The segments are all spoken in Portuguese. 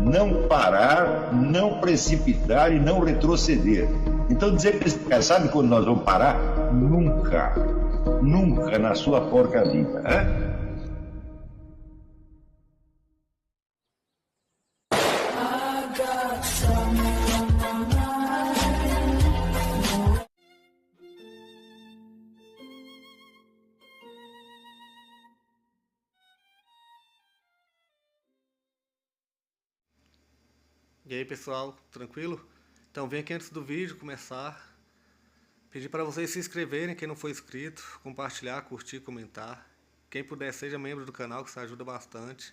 não parar, não precipitar e não retroceder. Então dizer para esse cara, sabe quando nós vamos parar? Nunca. Nunca na sua porca vida. Né? E aí pessoal, tranquilo? Então vem aqui antes do vídeo começar, pedir para vocês se inscreverem, quem não for inscrito, compartilhar, curtir, comentar. Quem puder seja membro do canal, que isso ajuda bastante.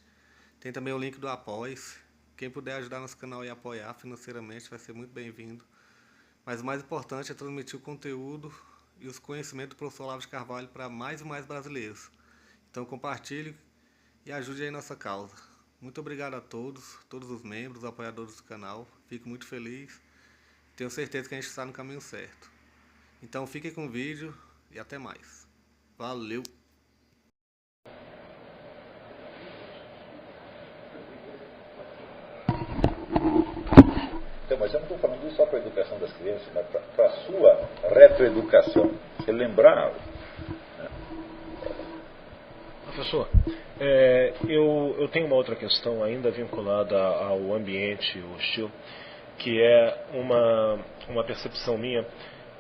Tem também o link do Apoia-se. Quem puder ajudar nosso canal e apoiar financeiramente vai ser muito bem-vindo. Mas o mais importante é transmitir o conteúdo e os conhecimentos do professor Olavo de Carvalho para mais e mais brasileiros. Então compartilhe e ajude aí nossa causa. Muito obrigado a todos os membros, apoiadores do canal. Fico muito feliz. Tenho certeza que a gente está no caminho certo. Então fiquem com o vídeo e até mais. Valeu! Então, mas eu não estou falando isso só para a educação das crianças, mas para a sua retroeducação. Você lembrar... Professor, eu tenho uma outra questão ainda vinculada ao ambiente hostil, que é uma percepção minha,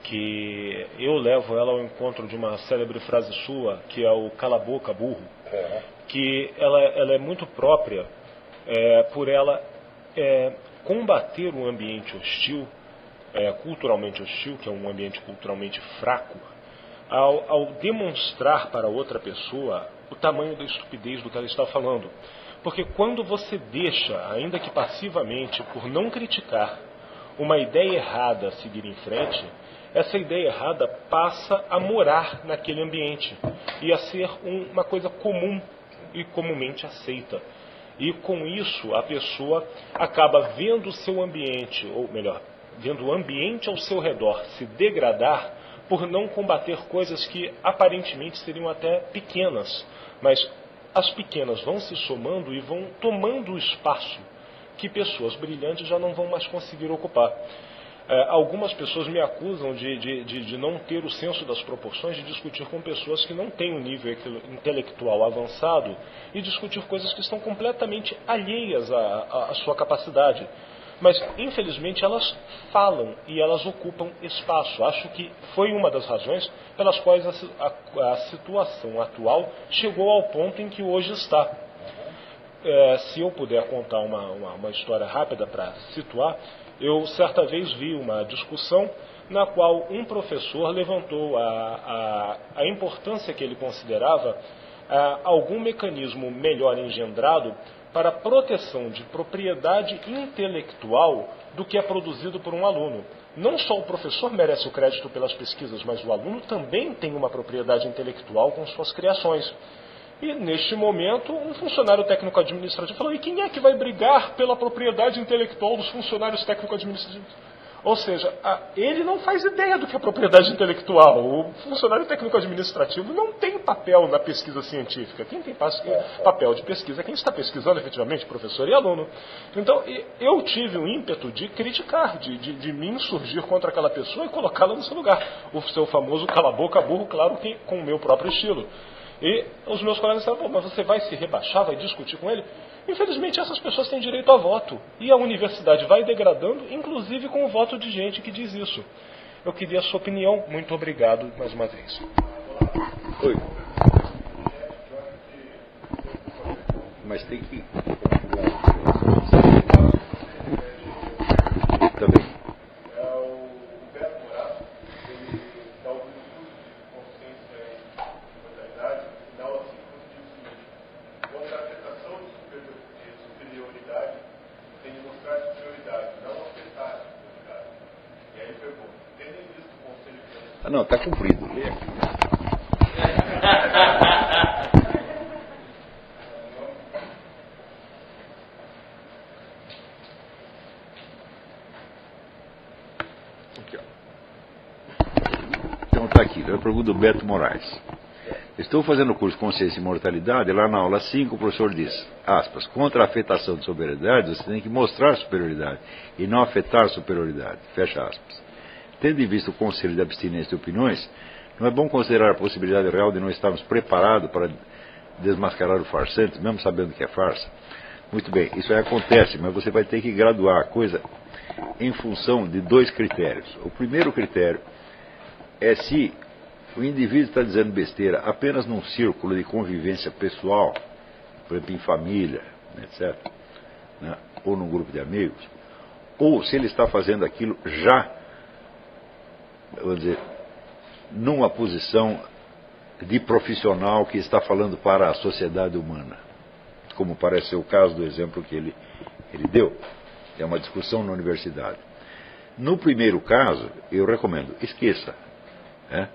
que eu levo ela ao encontro de uma célebre frase sua, que é o cala a boca, burro, que ela é muito própria por ela combater um ambiente hostil, culturalmente hostil, que é um ambiente culturalmente fraco, ao demonstrar para outra pessoa o tamanho da estupidez do que ela está falando. Porque quando você deixa, ainda que passivamente, por não criticar, uma ideia errada seguir em frente, essa ideia errada passa a morar naquele ambiente e a ser uma coisa comum e comumente aceita. E com isso a pessoa acaba vendo o seu ambiente, ou melhor, vendo o ambiente ao seu redor se degradar por não combater coisas que aparentemente seriam até pequenas, mas as pequenas vão se somando e vão tomando o espaço que pessoas brilhantes já não vão mais conseguir ocupar. Algumas pessoas me acusam de não ter o senso das proporções, de discutir com pessoas que não têm um nível intelectual avançado e discutir coisas que estão completamente alheias à sua capacidade. Mas, infelizmente, elas falam e elas ocupam espaço. Acho que foi uma das razões pelas quais a situação atual chegou ao ponto em que hoje está. Se eu puder contar uma história rápida para situar, eu certa vez vi uma discussão na qual um professor levantou a importância que ele considerava algum mecanismo melhor engendrado para a proteção de propriedade intelectual do que é produzido por um aluno. Não só o professor merece o crédito pelas pesquisas, mas o aluno também tem uma propriedade intelectual com suas criações. E, neste momento, um funcionário técnico-administrativo falou: e quem é que vai brigar pela propriedade intelectual dos funcionários técnico-administrativos? Ou seja, ele não faz ideia do que é propriedade intelectual. O funcionário técnico-administrativo não tem papel na pesquisa científica. Quem tem papel de pesquisa é quem está pesquisando efetivamente, professor e aluno. Então, eu tive um ímpeto de criticar, de me insurgir contra aquela pessoa e colocá-la no seu lugar. O seu famoso cala-boca burro, claro que com o meu próprio estilo. E os meus colegas disseram: mas você vai se rebaixar, vai discutir com ele? Infelizmente, essas pessoas têm direito a voto. E a universidade vai degradando, inclusive com o voto de gente que diz isso. Eu queria a sua opinião. Muito obrigado mais uma vez. Oi. Mas tem que... Também. Não, está cumprido. Lê aqui. Aqui, ó. Então está aqui, é a pergunta do Beto Moraes. Estou fazendo o curso Consciência e Imortalidade, lá na aula 5 o professor diz, aspas, contra a afetação de superioridade, você tem que mostrar superioridade e não afetar superioridade, fecha aspas. Tendo em vista o conselho de abstinência de opiniões, não é bom considerar a possibilidade real de não estarmos preparados para desmascarar o farsante, mesmo sabendo que é farsa? Muito bem, isso aí acontece, mas você vai ter que graduar a coisa em função de 2 critérios. O primeiro critério é se o indivíduo está dizendo besteira apenas num círculo de convivência pessoal, por exemplo, em família, etc., né, ou num grupo de amigos, ou se ele está fazendo aquilo já, vamos dizer, numa posição de profissional que está falando para a sociedade humana, como parece ser o caso do exemplo que ele deu. É uma discussão na universidade. No primeiro caso, eu recomendo, esqueça, né?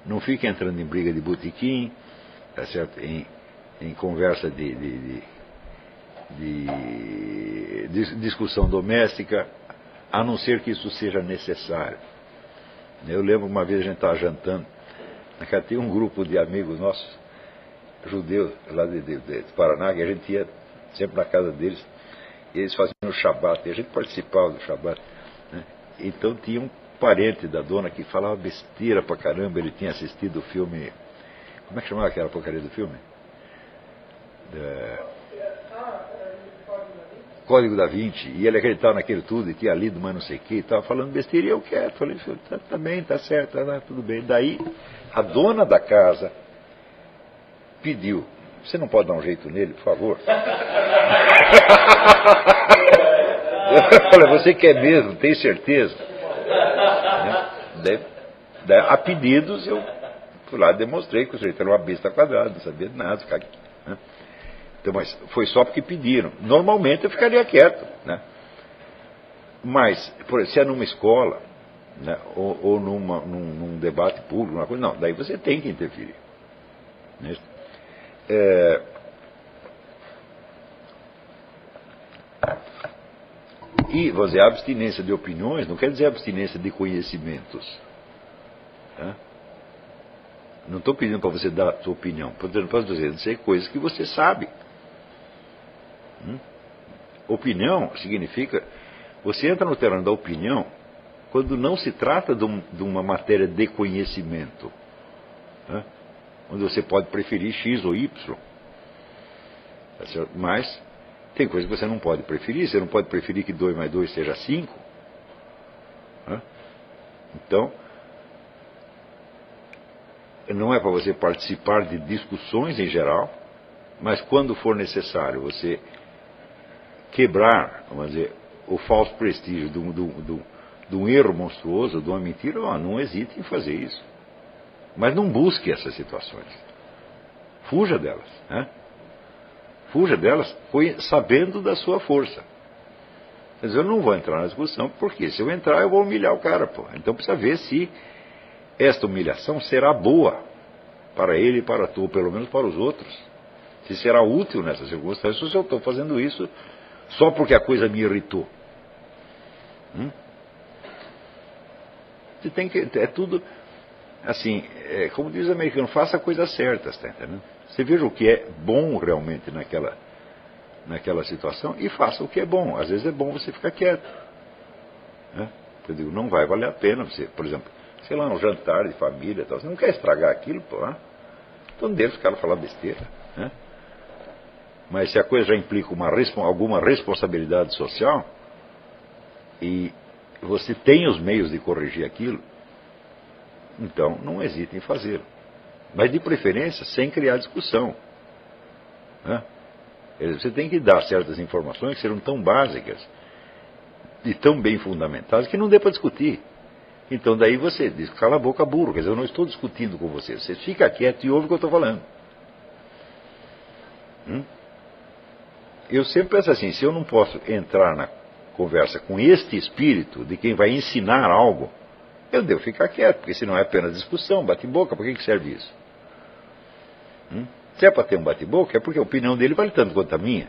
Não fique entrando em briga de botequim, tá certo? Em conversa de discussão doméstica, a não ser que isso seja necessário. Eu lembro uma vez a gente estava jantando, tinha um grupo de amigos nossos, judeus, lá de Paraná, que a gente ia sempre na casa deles, e eles faziam o Shabat, e a gente participava do Shabat, né? Então tinha um parente da dona que falava besteira pra caramba, ele tinha assistido o filme, como é que chamava aquela porcaria do filme? Código da Vinci, e ele acreditava naquele tudo, e tinha lido, mas não sei o que, e estava falando besteira, e eu quieto, falei, tá bem, tá certo, tá tudo bem. Daí, a dona da casa pediu, você não pode dar um jeito nele, por favor? Eu falei, você quer mesmo, tem certeza? A pedidos, eu fui lá e demonstrei que o sujeito era uma besta quadrada, não sabia de nada, né? Então, mas foi só porque pediram. Normalmente eu ficaria quieto, né? Mas, por exemplo, se é numa escola, né, ou num debate público, uma coisa, não, daí você tem que interferir, né? E, vou dizer, a abstinência de opiniões não quer dizer abstinência de conhecimentos, tá? Não estou pedindo para você dar a sua opinião, estou dizer coisas que você sabe. Opinião significa, você entra no terreno da opinião quando não se trata de uma matéria de conhecimento, tá? Onde você pode preferir X ou Y, tá certo? Mas tem coisas que você não pode preferir. Você não pode preferir que 2 mais 2 seja 5. Né? Então, não é para você participar de discussões em geral, mas quando for necessário você quebrar, vamos dizer, o falso prestígio de um erro monstruoso, de uma mentira, não hesite em fazer isso. Mas não busque essas situações. Fuja delas, né? Fuja delas sabendo da sua força. Mas eu não vou entrar na discussão, porque se eu entrar eu vou humilhar o cara, pô. Então precisa ver se esta humilhação será boa para ele e para tu, ou pelo menos para os outros. Se será útil nessa circunstância, ou se eu estou fazendo isso só porque a coisa me irritou. Você tem que... É tudo... Assim, como diz o americano, faça a coisa certa, tá entendendo? Você veja o que é bom realmente naquela situação e faça o que é bom. Às vezes é bom você ficar quieto, né? Eu digo, não vai valer a pena você, por exemplo, sei lá, um jantar de família, tal, você não quer estragar aquilo, pô, né? Então deixa os caras falar besteira, né? Mas se a coisa já implica alguma responsabilidade social e você tem os meios de corrigir aquilo, então não hesite em fazê-lo. Mas de preferência sem criar discussão, né? Você tem que dar certas informações que serão tão básicas e tão bem fundamentadas que não dê para discutir. Então daí você diz, cala a boca, burro, quer dizer, eu não estou discutindo com você, você fica quieto e ouve o que eu estou falando. Eu sempre penso assim, se eu não posso entrar na conversa com este espírito de quem vai ensinar algo, eu devo ficar quieto, porque senão é apenas discussão, bate-boca, por que serve isso? Se é para ter um bate-boca, é porque a opinião dele vale tanto quanto a minha.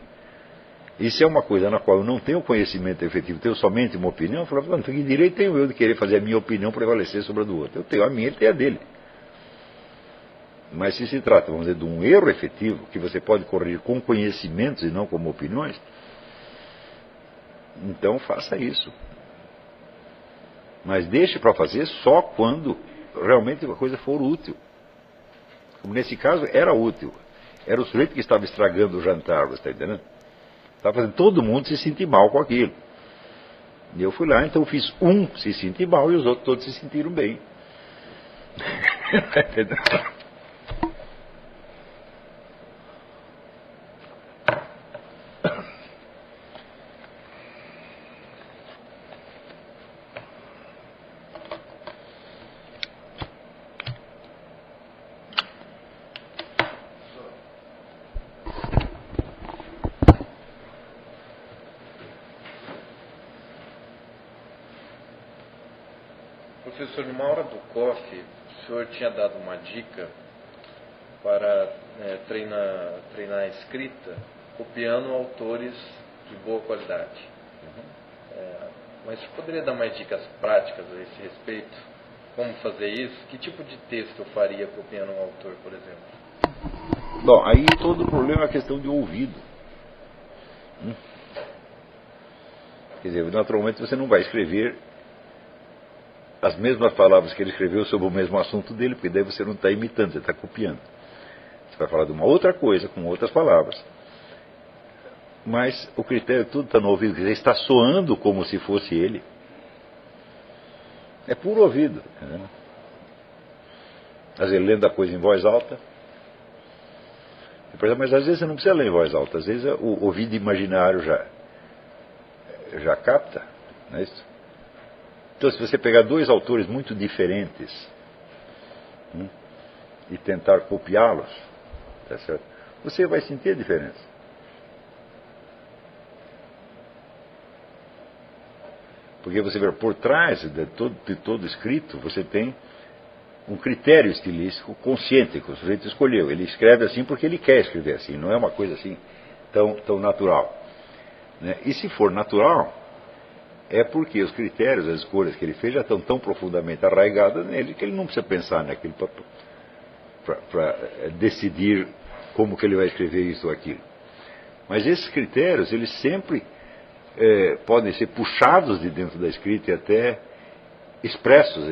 E se é uma coisa na qual eu não tenho conhecimento efetivo, tenho somente uma opinião, eu falo, não, que direito tenho eu de querer fazer a minha opinião prevalecer sobre a do outro? Eu tenho a minha, ele tem a dele. Mas se se trata, vamos dizer, de um erro efetivo, que você pode corrigir com conhecimentos e não como opiniões, então faça isso. Mas deixe para fazer só quando realmente a coisa for útil. Como nesse caso, era útil. Era o sujeito que estava estragando o jantar, você está entendendo? Estava fazendo todo mundo se sentir mal com aquilo. E eu fui lá, então fiz um se sentir mal e os outros todos se sentiram bem. Entendeu? Professor, numa hora do COF, o senhor tinha dado uma dica para treinar a escrita copiando autores de boa qualidade. Mas poderia dar mais dicas práticas a esse respeito? Como fazer isso? Que tipo de texto eu faria copiando um autor, por exemplo? Bom, aí todo o problema é a questão de ouvido. Quer dizer, naturalmente você não vai escrever as mesmas palavras que ele escreveu sobre o mesmo assunto dele, porque daí você não está imitando, você está copiando. Você vai falar de uma outra coisa, com outras palavras. Mas o critério tudo está no ouvido, quer dizer, está soando como se fosse ele. É puro ouvido. Né? Às vezes lendo a coisa em voz alta. Mas às vezes você não precisa ler em voz alta, às vezes o ouvido imaginário já capta. Não é isso? Então, se você pegar dois autores muito diferentes e tentar copiá-los, tá certo? Você vai sentir a diferença. Porque você vê, por trás de todo escrito, você tem um critério estilístico consciente que o sujeito escolheu. Ele escreve assim porque ele quer escrever assim, não é uma coisa assim tão natural. Né? E se for natural, é porque os critérios, as escolhas que ele fez já estão tão profundamente arraigadas nele que ele não precisa pensar naquilo para decidir como que ele vai escrever isso ou aquilo. Mas esses critérios, eles sempre podem ser puxados de dentro da escrita e até expressos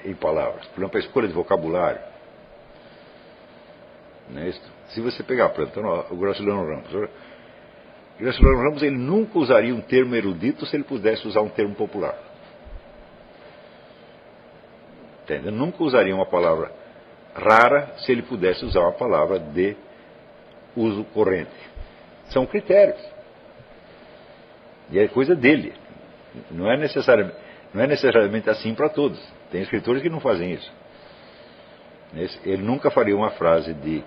em palavras. Por exemplo, a escolha de vocabulário. Não é isso? Se você pegar, por exemplo, o Graciliano Ramos. Graciliano Ramos, ele nunca usaria um termo erudito se ele pudesse usar um termo popular. Entende? Nunca usaria uma palavra rara se ele pudesse usar uma palavra de uso corrente. São critérios. E é coisa dele. Não é necessariamente assim para todos. Tem escritores que não fazem isso. Ele nunca faria uma frase de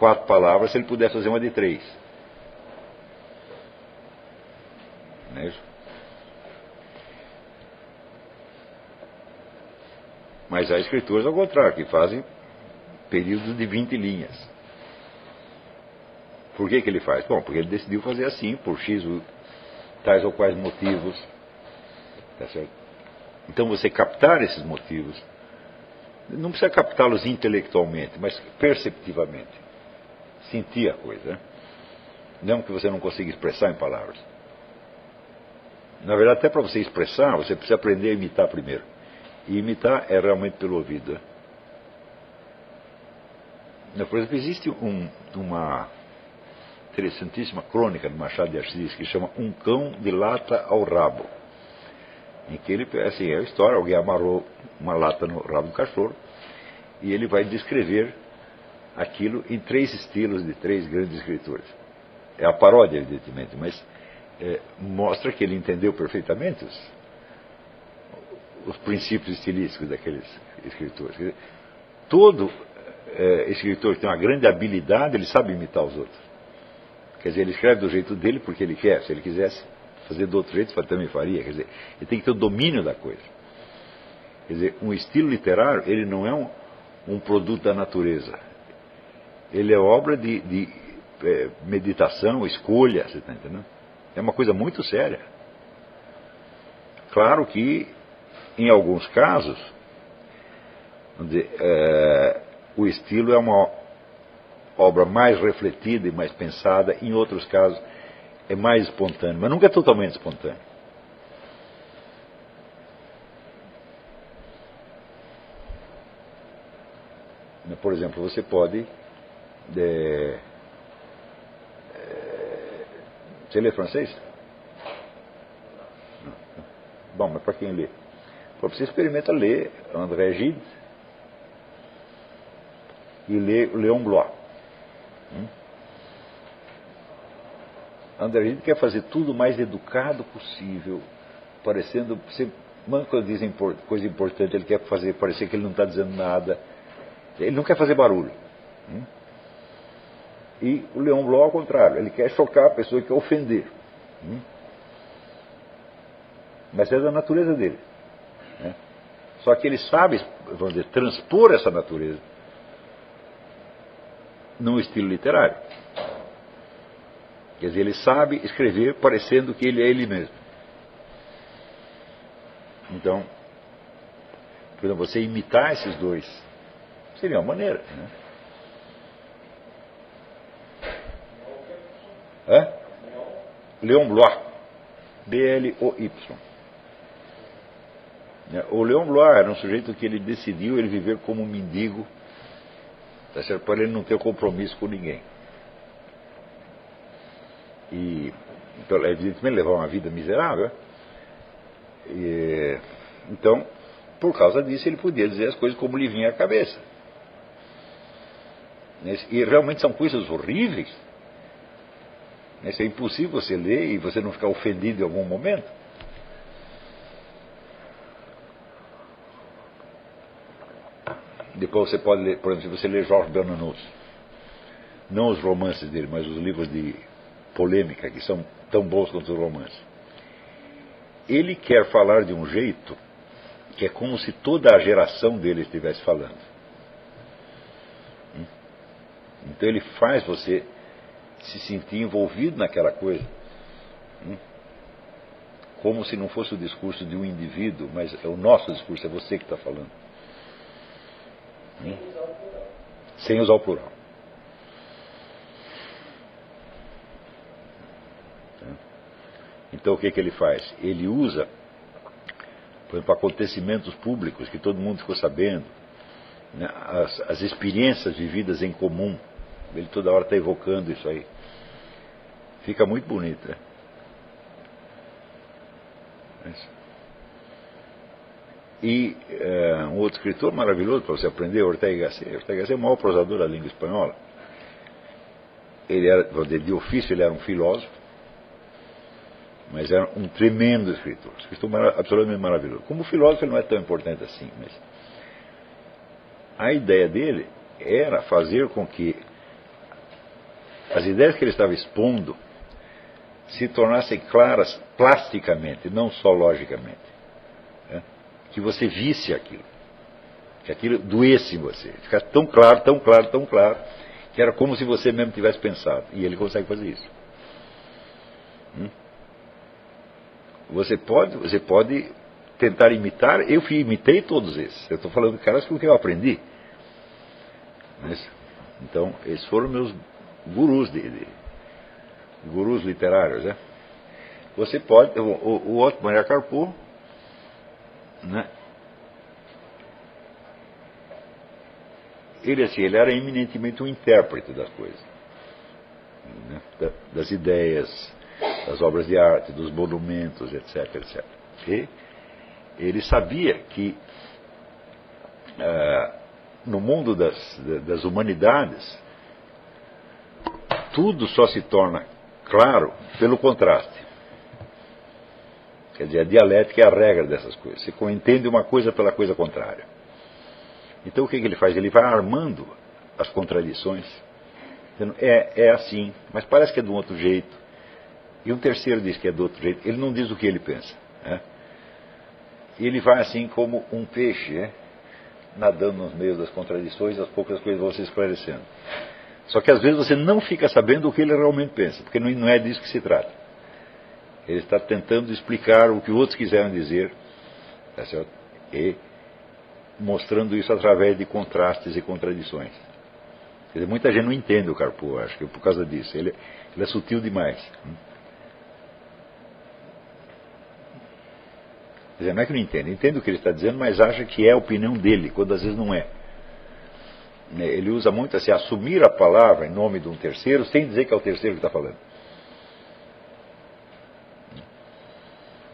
4 palavras se ele pudesse fazer uma de 3. Não é isso? Mas há escritores ao contrário, que fazem períodos de 20 linhas. Por que ele faz? Bom, porque ele decidiu fazer assim, por X tais ou quais motivos. Tá certo? Então você captar esses motivos, não precisa captá-los intelectualmente, mas perceptivamente. Sentir a coisa. Né? Não que você não consiga expressar em palavras. Na verdade, até para você expressar, você precisa aprender a imitar primeiro. E imitar é realmente pelo ouvido. Por exemplo, existe uma interessantíssima crônica de Machado de Assis que chama Um Cão de Lata ao Rabo. Em que ele, assim, é a história, alguém amarrou uma lata no rabo do cachorro e ele vai descrever aquilo em 3 estilos de 3 grandes escritores. É a paródia, evidentemente, mas mostra que ele entendeu perfeitamente os princípios estilísticos daqueles escritores. Quer dizer, todo escritor que tem uma grande habilidade, ele sabe imitar os outros. Quer dizer, ele escreve do jeito dele porque ele quer. Se ele quisesse fazer de outro jeito, também faria. Quer dizer, ele tem que ter o domínio da coisa. Quer dizer, um estilo literário, ele não é um produto da natureza. Ele é obra de meditação, escolha, você está entendendo? É uma coisa muito séria. Claro que, em alguns casos, vamos dizer, o estilo é uma obra mais refletida e mais pensada, em outros casos é mais espontâneo, mas nunca é totalmente espontâneo. Por exemplo, você pode... você lê francês? Não. Bom, mas para quem lê? Você experimenta ler André Gide e ler Léon Bloy. André Gide quer fazer tudo o mais educado possível, parecendo... Quando dizem coisa importante, ele quer fazer parecer que ele não está dizendo nada. Ele não quer fazer barulho. E o Léon Bloy, ao contrário, ele quer chocar a pessoa, ele quer ofender. Mas é da natureza dele. Só que ele sabe, vamos dizer, transpor essa natureza num estilo literário. Quer dizer, ele sabe escrever parecendo que ele é ele mesmo. Então, por exemplo, você imitar esses dois seria uma maneira. Léon Bloy. B-L-O-Y. O Léon Bloy era um sujeito que ele decidiu ele viver como um mendigo, tá certo? Para ele não ter compromisso com ninguém. E, então, evidentemente, levar uma vida miserável. Então, por causa disso, ele podia dizer as coisas como lhe vinha à cabeça. E realmente são coisas horríveis. É impossível você ler e você não ficar ofendido em algum momento. Depois você pode ler, por exemplo, se você ler Georges Bernanos, não os romances dele, mas os livros de polêmica, que são tão bons quanto os romances. Ele quer falar de um jeito que é como se toda a geração dele estivesse falando. Então ele faz você se sentir envolvido naquela coisa, como se não fosse o discurso de um indivíduo, mas é o nosso discurso, é você que está falando. Sem usar o plural. Então o que ele faz? Ele usa, por exemplo, acontecimentos públicos que todo mundo ficou sabendo, né, as experiências vividas em comum. Ele toda hora está evocando isso aí. Fica muito bonito, né? E um outro escritor maravilhoso para você aprender, Ortega y Gasset. Ortega y Gasset é o maior prosador da língua espanhola. Ele era, de ofício, ele era um filósofo, mas era um tremendo escritor. Escritor absolutamente maravilhoso. Como filósofo ele não é tão importante assim, mas a ideia dele era fazer com que as ideias que ele estava expondo se tornassem claras plasticamente, não só logicamente. Que você visse aquilo. Que aquilo doesse em você. Ficasse tão claro, tão claro, tão claro, que era como se você mesmo tivesse pensado. E ele consegue fazer isso. Você pode tentar imitar. Eu imitei todos esses. Eu estou falando de caras com quem eu aprendi. Então, esses foram meus gurus gurus literários, né? Você pode, o Otto Maria Carpo, né? Ele era eminentemente um intérprete das coisas, né? Das ideias, das obras de arte, dos monumentos, etc, etc. E ele sabia que no mundo das humanidades tudo só se torna claro pelo contraste. Quer dizer, a dialética é a regra dessas coisas. Você entende uma coisa pela coisa contrária. Então o que ele faz? Ele vai armando as contradições. Dizendo, é assim, mas parece que é de um outro jeito. E um terceiro diz que é do outro jeito. Ele não diz o que ele pensa. Né? E ele vai assim como um peixe, né? Nadando nos meios das contradições, aos poucos as coisas vão se esclarecendo. Só que às vezes você não fica sabendo o que ele realmente pensa, porque não é disso que se trata. Ele está tentando explicar o que outros quiseram dizer, tá certo? E mostrando isso através de contrastes e contradições. Quer dizer, muita gente não entende o Karpov, acho que é por causa disso. Ele é sutil demais. Quer dizer, não é que não entende o que ele está dizendo, mas acha que é a opinião dele, quando às vezes não é. Ele usa muito assim, assumir a palavra em nome de um terceiro, sem dizer que é o terceiro que está falando.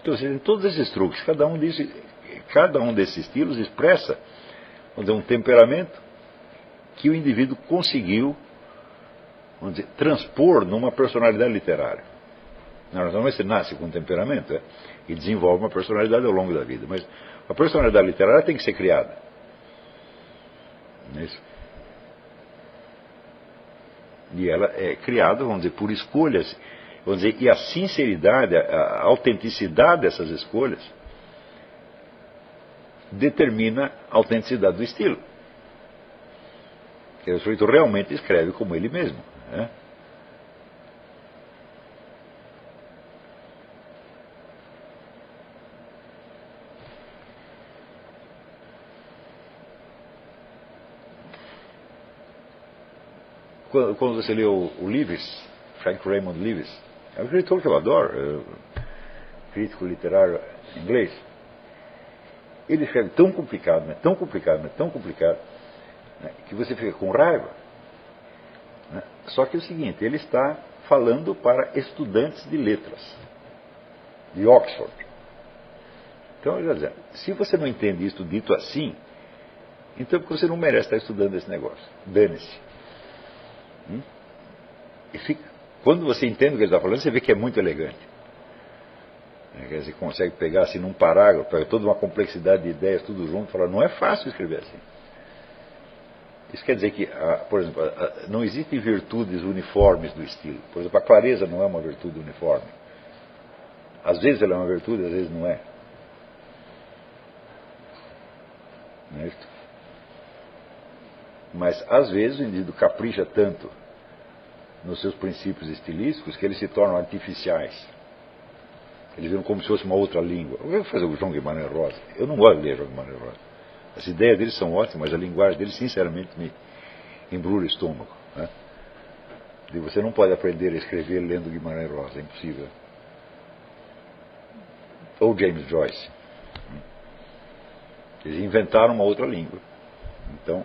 Então, você tem todos esses truques, cada um desses estilos expressa, vamos dizer, um temperamento que o indivíduo conseguiu, vamos dizer, transpor numa personalidade literária. Normalmente você nasce com um temperamento e desenvolve uma personalidade ao longo da vida, mas a personalidade literária tem que ser criada. Não é isso? E ela é criada, vamos dizer, por escolhas, vamos dizer, e a sinceridade, a autenticidade dessas escolhas determina a autenticidade do estilo. Que o sujeito realmente escreve como ele mesmo. Né? Quando você lê o Lewis, Frank Raymond Lewis, é um escritor que eu adoro, crítico literário inglês. Ele escreve tão complicado, mas tão complicado, mas tão complicado, né, que você fica com raiva. Né? Só que é o seguinte, ele está falando para estudantes de letras, de Oxford. Então, ele dizer, se você não entende isso dito assim, então é porque você não merece estar estudando esse negócio. Dane-se. E quando você entende o que ele está falando, você vê que é muito elegante. Você consegue pegar assim num parágrafo, pega toda uma complexidade de ideias, tudo junto, e falar, não é fácil escrever assim. Isso quer dizer que, por exemplo, não existem virtudes uniformes do estilo. Por exemplo, a clareza não é uma virtude uniforme. Às vezes ela é uma virtude, às vezes não é. Não é isso? Mas às vezes o indivíduo capricha tanto nos seus princípios estilísticos que eles se tornam artificiais. Eles viram como se fosse uma outra língua. Eu vou fazer o João Guimarães Rosa. Eu não gosto de ler João Guimarães Rosa. As ideias deles são ótimas, mas a linguagem deles, sinceramente, me embrulha o estômago. Né? E você não pode aprender a escrever lendo Guimarães Rosa, é impossível. Ou James Joyce. Eles inventaram uma outra língua. Então,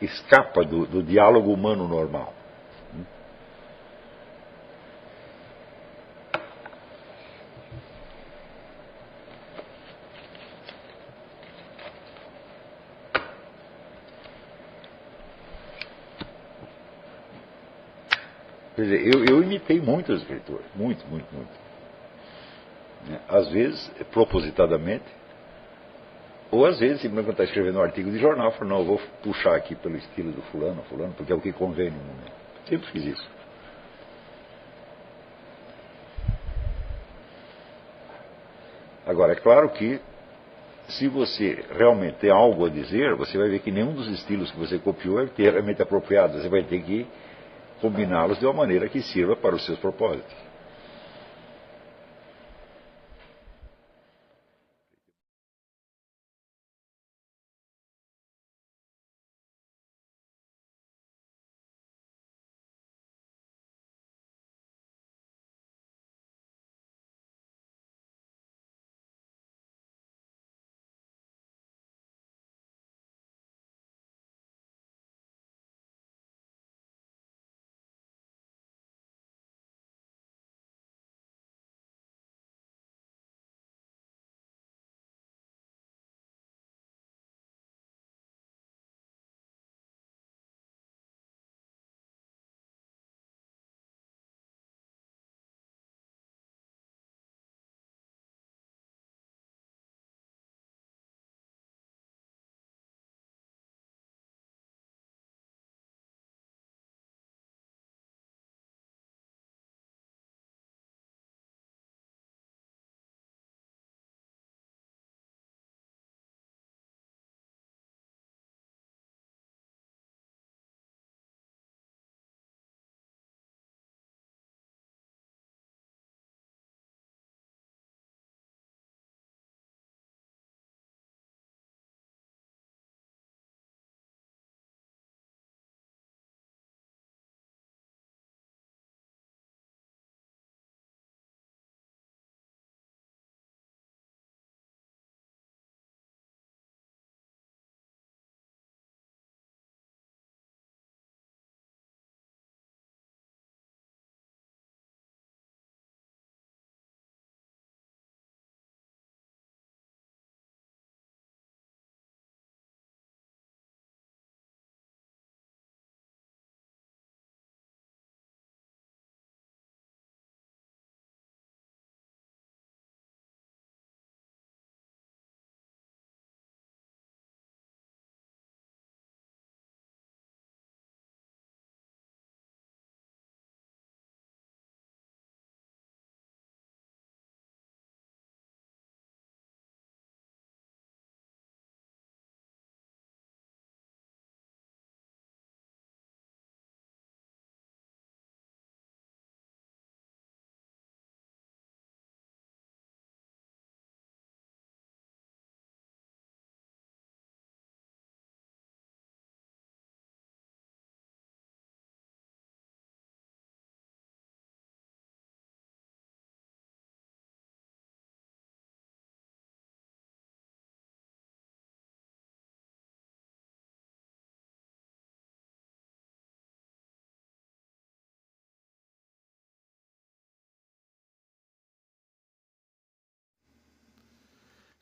escapa do diálogo humano normal. Quer dizer, eu imitei muitos escritores, muito. Às vezes, propositadamente, ou às vezes, simplesmente quando está escrevendo um artigo de jornal, eu falo, não, eu vou puxar aqui pelo estilo do fulano, porque é o que convém no momento. Sempre fiz isso. Agora, é claro que, se você realmente tem algo a dizer, você vai ver que nenhum dos estilos que você copiou é inteiramente apropriado. Você vai ter que combiná-los de uma maneira que sirva para os seus propósitos.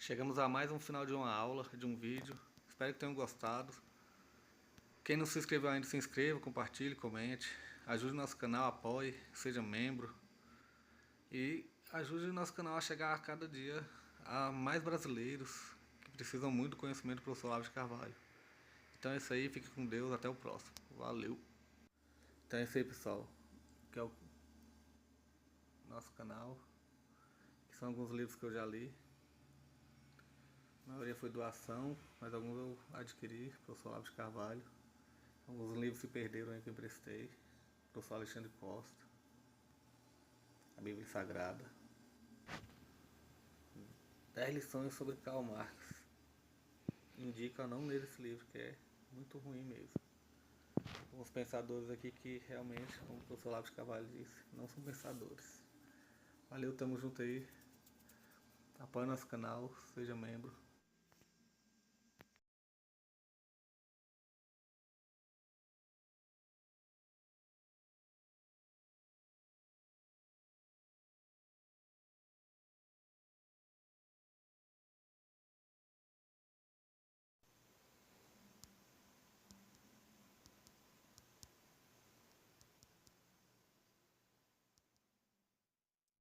Chegamos a mais um final de uma aula, de um vídeo. Espero que tenham gostado. Quem não se inscreveu ainda, se inscreva, compartilhe, comente. Ajude nosso canal, apoie, seja membro. E ajude o nosso canal a chegar a cada dia a mais brasileiros que precisam muito do conhecimento do professor Olavo de Carvalho. Então é isso aí, fique com Deus, até o próximo. Valeu! Então é isso aí, pessoal, que é o nosso canal, que são alguns livros que eu já li. A maioria foi doação, mas alguns eu adquiri, professor Olavo de Carvalho. Alguns livros se perderam aí que eu emprestei, professor Alexandre Costa, a Bíblia Sagrada, 10 lições sobre Karl Marx. Indico a não ler esse livro, que é muito ruim mesmo. Alguns pensadores aqui que realmente, como o professor Olavo de Carvalho disse, não são pensadores. Valeu, tamo junto aí. Apoie nosso canal, seja membro.